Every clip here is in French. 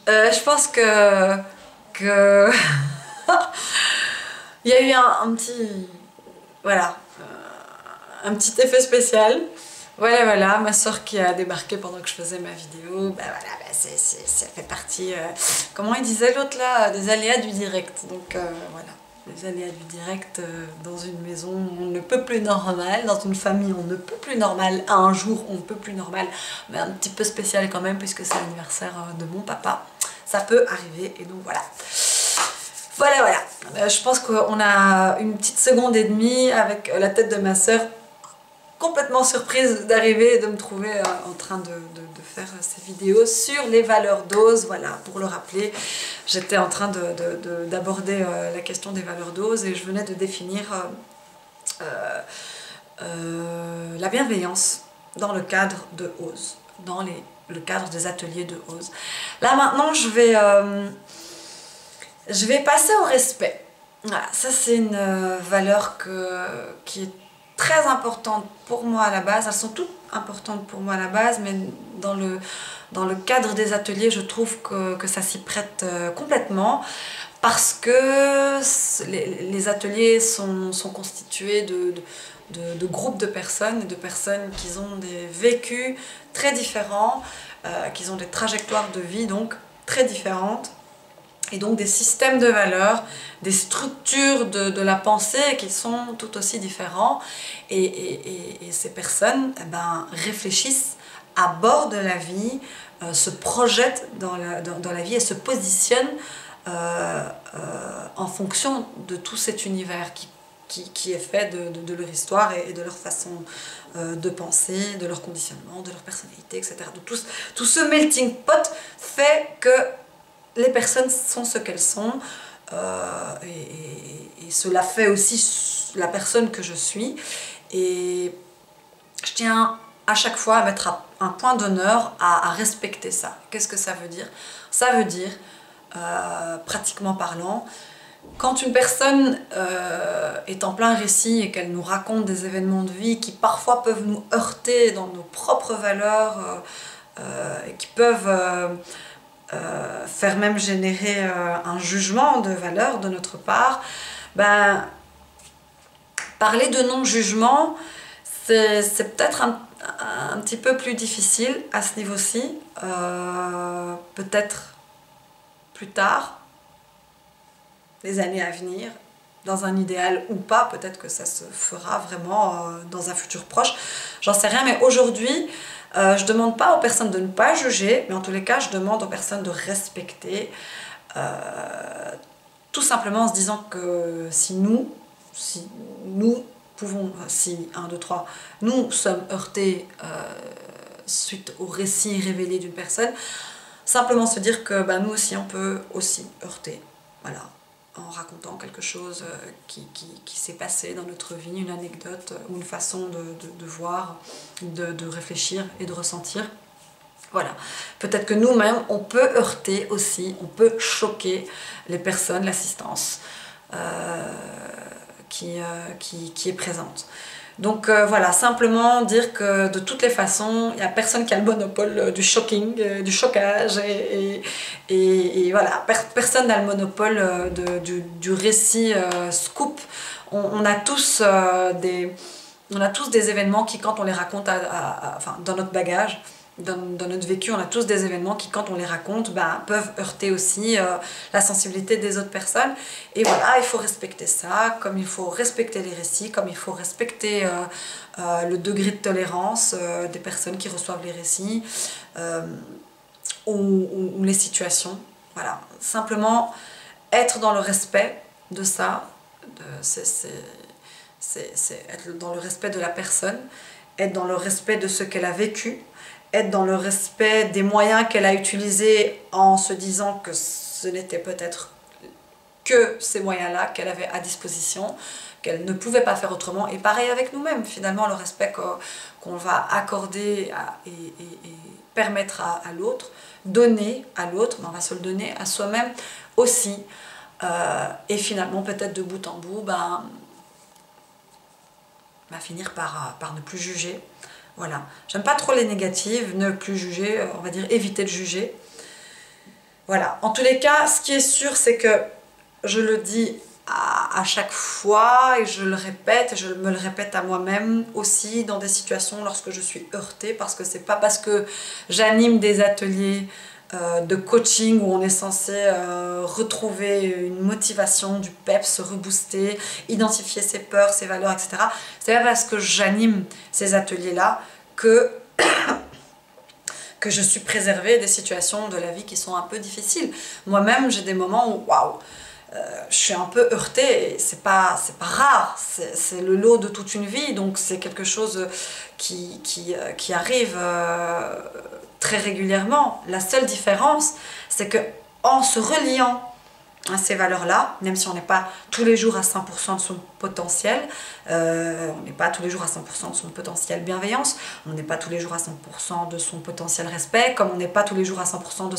Je pense que il y a eu un petit, voilà, un petit effet spécial. Voilà, voilà, ma soeur qui a débarqué pendant que je faisais ma vidéo, bah voilà, bah ça fait partie, comment il disait l'autre là, des aléas du direct. Donc voilà, les aléas du direct dans une maison, on ne peut plus normal, dans une famille, on ne peut plus normal, un jour, on ne peut plus normal, mais un petit peu spécial quand même, puisque c'est l'anniversaire de mon papa. Ça peut arriver, et donc voilà. Voilà, voilà. Je pense qu'on a une petite seconde et demie avec la tête de ma soeur complètement surprise d'arriver et de me trouver en train de faire ces vidéos sur les valeurs dose. Voilà, pour le rappeler, j'étais en train d'aborder la question des valeurs dose et je venais de définir la bienveillance dans le cadre de OSE, dans le cadre des ateliers de OSE. Là maintenant, je vais passer au respect. Voilà, ça c'est une valeur qui est très importante pour moi à la base. Elles sont toutes importantes pour moi à la base, mais dans le cadre des ateliers, je trouve que ça s'y prête complètement parce que les ateliers sont constitués de groupes de personnes qui ont des vécus très différents, qui ont des trajectoires de vie donc très différentes. Et donc des systèmes de valeurs, des structures de la pensée qui sont tout aussi différents. Et ces personnes réfléchissent, abordent la vie, se projettent dans la vie et se positionnent en fonction de tout cet univers qui est fait de leur histoire et de leur façon de penser, de leur conditionnement, de leur personnalité, etc. Donc tout ce melting pot fait que les personnes sont ce qu'elles sont et cela fait aussi la personne que je suis. Et je tiens à chaque fois à mettre un point d'honneur à respecter ça. Qu'est-ce que ça veut dire? Ça veut dire, pratiquement parlant, quand une personne est en plein récit et qu'elle nous raconte des événements de vie qui parfois peuvent nous heurter dans nos propres valeurs et qui peuvent faire même générer un jugement de valeur de notre part, parler de non-jugement, c'est peut-être un petit peu plus difficile à ce niveau-ci, peut-être plus tard, les années à venir, dans un idéal ou pas, peut-être que ça se fera vraiment dans un futur proche, j'en sais rien, mais aujourd'hui, je ne demande pas aux personnes de ne pas juger, mais en tous les cas, je demande aux personnes de respecter, tout simplement en se disant que si nous pouvons, si 1, 2, 3, nous sommes heurtés suite au récit révélé d'une personne, simplement se dire que nous aussi, on peut aussi heurter, voilà, en racontant quelque chose qui s'est passé dans notre vie, une anecdote ou une façon de voir, de réfléchir et de ressentir. Voilà, peut-être que nous-mêmes, on peut heurter aussi, on peut choquer les personnes, l'assistance qui est présente. Donc voilà, simplement dire que de toutes les façons, il n'y a personne qui a le monopole du shocking, du chocage, et voilà, personne n'a le monopole du récit scoop. On a tous des événements qui, quand on les raconte enfin, dans notre bagage, dans notre vécu, on a tous des événements qui, quand on les raconte, peuvent heurter aussi la sensibilité des autres personnes. Et voilà, il faut respecter ça, comme il faut respecter les récits, comme il faut respecter le degré de tolérance des personnes qui reçoivent les récits ou les situations. Voilà, simplement être dans le respect de ça, c'est être dans le respect de la personne, être dans le respect de ce qu'elle a vécu, être dans le respect des moyens qu'elle a utilisés en se disant que ce n'était peut-être que ces moyens-là qu'elle avait à disposition, qu'elle ne pouvait pas faire autrement. Et pareil avec nous-mêmes, finalement, le respect qu'on va accorder et permettre à l'autre, donner à l'autre, mais on va se le donner à soi-même aussi. Et finalement, peut-être de bout en bout, finir par ne plus juger. Voilà, j'aime pas trop les négatives, ne plus juger, on va dire éviter de juger. Voilà, en tous les cas, ce qui est sûr, c'est que je le dis à chaque fois et je le répète, et je me le répète à moi-même aussi dans des situations lorsque je suis heurtée, parce que c'est pas parce que j'anime des ateliers de coaching où on est censé retrouver une motivation, du peps, se rebooster, identifier ses peurs, ses valeurs, etc. C'est pas parce que j'anime ces ateliers-là que je suis préservée des situations de la vie qui sont un peu difficiles. Moi-même, j'ai des moments où, waouh, je suis un peu heurtée, et c'est pas rare, c'est le lot de toute une vie, donc c'est quelque chose qui arrive très régulièrement. La seule différence, c'est que en se reliant à ces valeurs-là, même si on n'est pas tous les jours à 100% de son potentiel, on n'est pas tous les jours à 100% de son potentiel bienveillance, on n'est pas tous les jours à 100% de son potentiel respect, comme on n'est pas tous les jours à 100%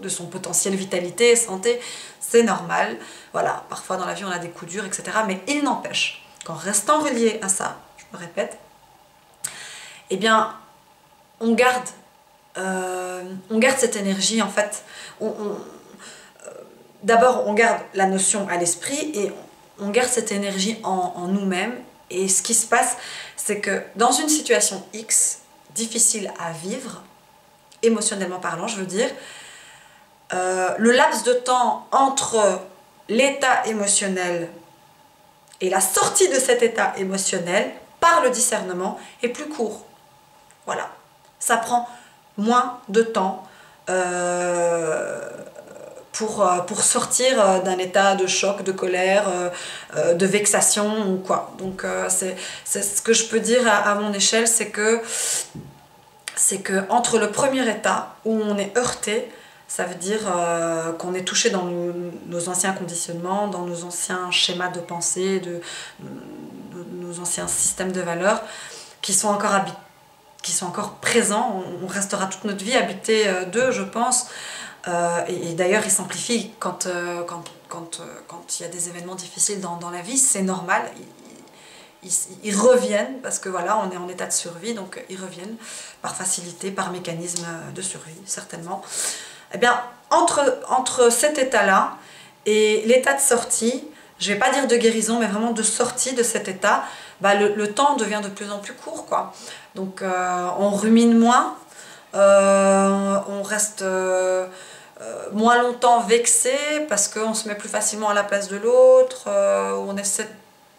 de son potentiel vitalité, santé, c'est normal. Voilà, parfois dans la vie on a des coups durs, etc. Mais il n'empêche qu'en restant relié à ça, je me répète, eh bien, on garde cette énergie, en fait. D'abord, on garde la notion à l'esprit et on garde cette énergie en nous-mêmes. Et ce qui se passe, c'est que dans une situation X, difficile à vivre, émotionnellement parlant, je veux dire, le laps de temps entre l'état émotionnel et la sortie de cet état émotionnel par le discernement est plus court. Voilà. Ça prend moins de temps pour sortir d'un état de choc, de colère, de vexation ou quoi. Donc c'est ce que je peux dire à mon échelle, c'est que entre le premier état où on est heurté, ça veut dire qu'on est touché dans nos anciens conditionnements, dans nos anciens schémas de pensée, nos anciens systèmes de valeurs qui sont encore présents. On restera toute notre vie habité d'eux, je pense. Et d'ailleurs, ils s'amplifient quand il y a des événements difficiles dans la vie, c'est normal. Ils reviennent parce que voilà, on est en état de survie, donc ils reviennent par facilité, par mécanisme de survie, certainement. Eh bien, entre cet état-là et l'état de sortie, je ne vais pas dire de guérison, mais vraiment de sortie de cet état, bah, le temps devient de plus en plus court, quoi. Donc on rumine moins, on reste moins longtemps vexé parce qu'on se met plus facilement à la place de l'autre, on essaie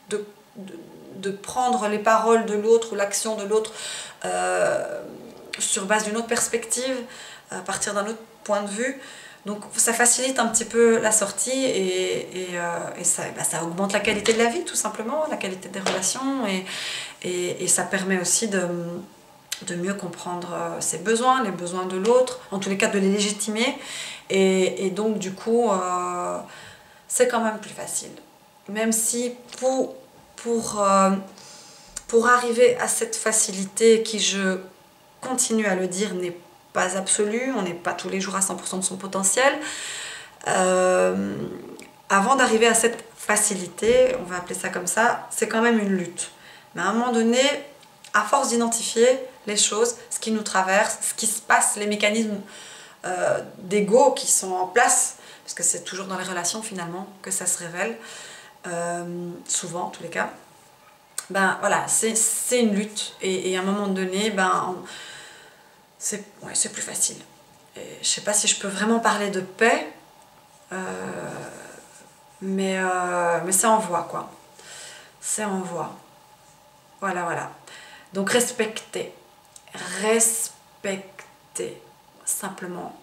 de prendre les paroles de l'autre ou l'action de l'autre sur base d'une autre perspective, à partir d'un autre point de vue. Donc ça facilite un petit peu la sortie et ça augmente la qualité de la vie, tout simplement, la qualité des relations, et ça permet aussi de mieux comprendre ses besoins, les besoins de l'autre, en tous les cas de les légitimer, et donc du coup c'est quand même plus facile. Même si pour arriver à cette facilité qui, je continue à le dire, n'est pas absolue, on n'est pas tous les jours à 100% de son potentiel, avant d'arriver à cette facilité, on va appeler ça comme ça, c'est quand même une lutte. Mais à un moment donné, à force d'identifier les choses, ce qui nous traverse, ce qui se passe, les mécanismes d'ego qui sont en place, parce que c'est toujours dans les relations finalement que ça se révèle, souvent en tous les cas, ben voilà, c'est une lutte, et à un moment donné, ben, c'est plus facile. Et je sais pas si je peux vraiment parler de paix, mais c'est en voie, quoi. C'est en voie. Voilà. Donc respecter, simplement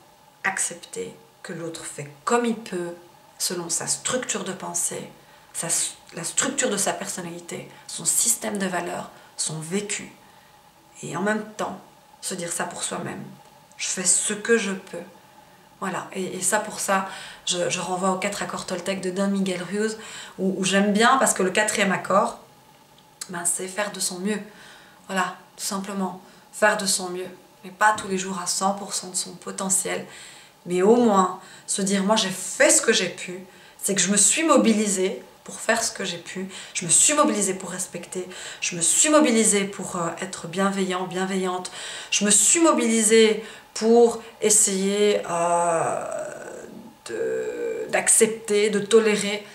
accepter que l'autre fait comme il peut, selon sa structure de pensée, la structure de sa personnalité, son système de valeurs, son vécu. Et en même temps, se dire ça pour soi-même. Je fais ce que je peux. Voilà, et ça, pour ça, je renvoie aux 4 accords Toltec de Don Miguel Ruiz, où j'aime bien, parce que le 4e accord, ben, c'est faire de son mieux. Voilà, tout simplement, faire de son mieux. Mais pas tous les jours à 100% de son potentiel, mais au moins se dire, moi j'ai fait ce que j'ai pu, c'est que je me suis mobilisée pour faire ce que j'ai pu, je me suis mobilisée pour respecter, je me suis mobilisée pour être bienveillant, bienveillante, je me suis mobilisée pour essayer d'accepter, de tolérer,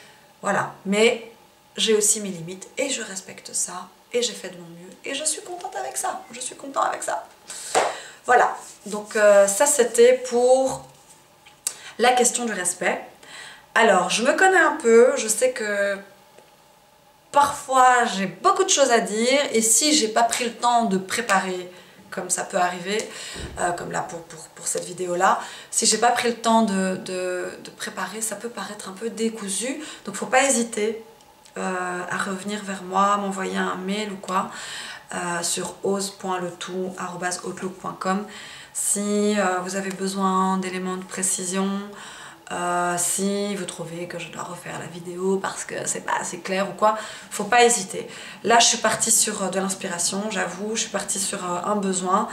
voilà. Mais j'ai aussi mes limites et je respecte ça et j'ai fait de mon mieux et je suis contente avec ça, je suis contente avec ça. Voilà, donc ça c'était pour la question du respect. Alors, je me connais un peu, je sais que parfois j'ai beaucoup de choses à dire et si j'ai pas pris le temps de préparer, comme ça peut arriver, comme là pour cette vidéo là, si j'ai pas pris le temps de préparer, ça peut paraître un peu décousu, donc faut pas hésiter à revenir vers moi, m'envoyer un mail ou quoi sur ose.letout@outlook.com si vous avez besoin d'éléments de précision. Si vous trouvez que je dois refaire la vidéo parce que c'est pas assez clair ou quoi, faut pas hésiter. Là je suis partie sur de l'inspiration, j'avoue, je suis partie sur un besoin.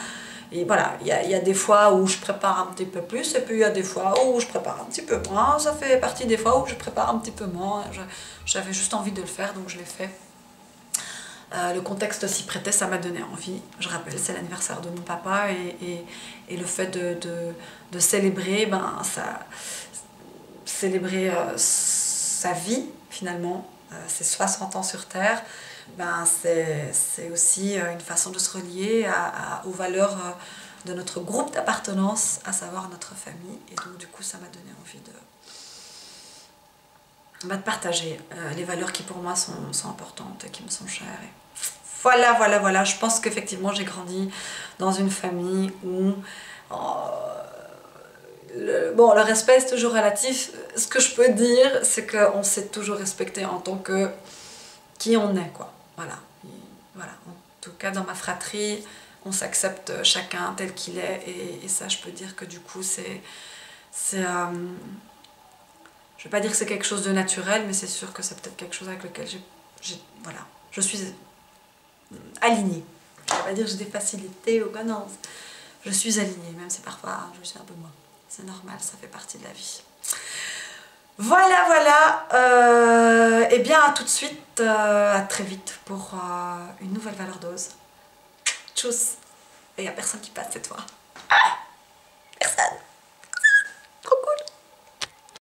Et voilà, il y a des fois où je prépare un petit peu plus et puis il y a des fois où je prépare un petit peu moins. Ça fait partie des fois où je prépare un petit peu moins. J'avais juste envie de le faire donc je l'ai fait. Le contexte s'y prêtait, ça m'a donné envie. Je rappelle, c'est l'anniversaire de mon papa et le fait de célébrer, ben, célébrer sa vie finalement, ses 60 ans sur Terre, ben, c'est aussi une façon de se relier aux valeurs de notre groupe d'appartenance, à savoir notre famille. Et donc du coup ça m'a donné envie de partager les valeurs qui pour moi sont importantes et qui me sont chères. Et voilà, je pense qu'effectivement j'ai grandi dans une famille où le respect c'est toujours relatif. Ce que je peux dire c'est qu'on s'est toujours respecté en tant que qui on est, quoi. Voilà. Voilà. En tout cas dans ma fratrie on s'accepte chacun tel qu'il est et ça je peux dire que du coup c'est je vais pas dire que c'est quelque chose de naturel, mais c'est sûr que c'est peut-être quelque chose avec lequel voilà, je suis alignée. Je vais pas dire que j'ai des facilités ou quoi, non. Je suis alignée, même si parfois je suis un peu moins. C'est normal, ça fait partie de la vie. Voilà. Et bien à tout de suite, à très vite pour une nouvelle valeur d'ose. Tchuss. Et il n'y a personne qui passe cette fois.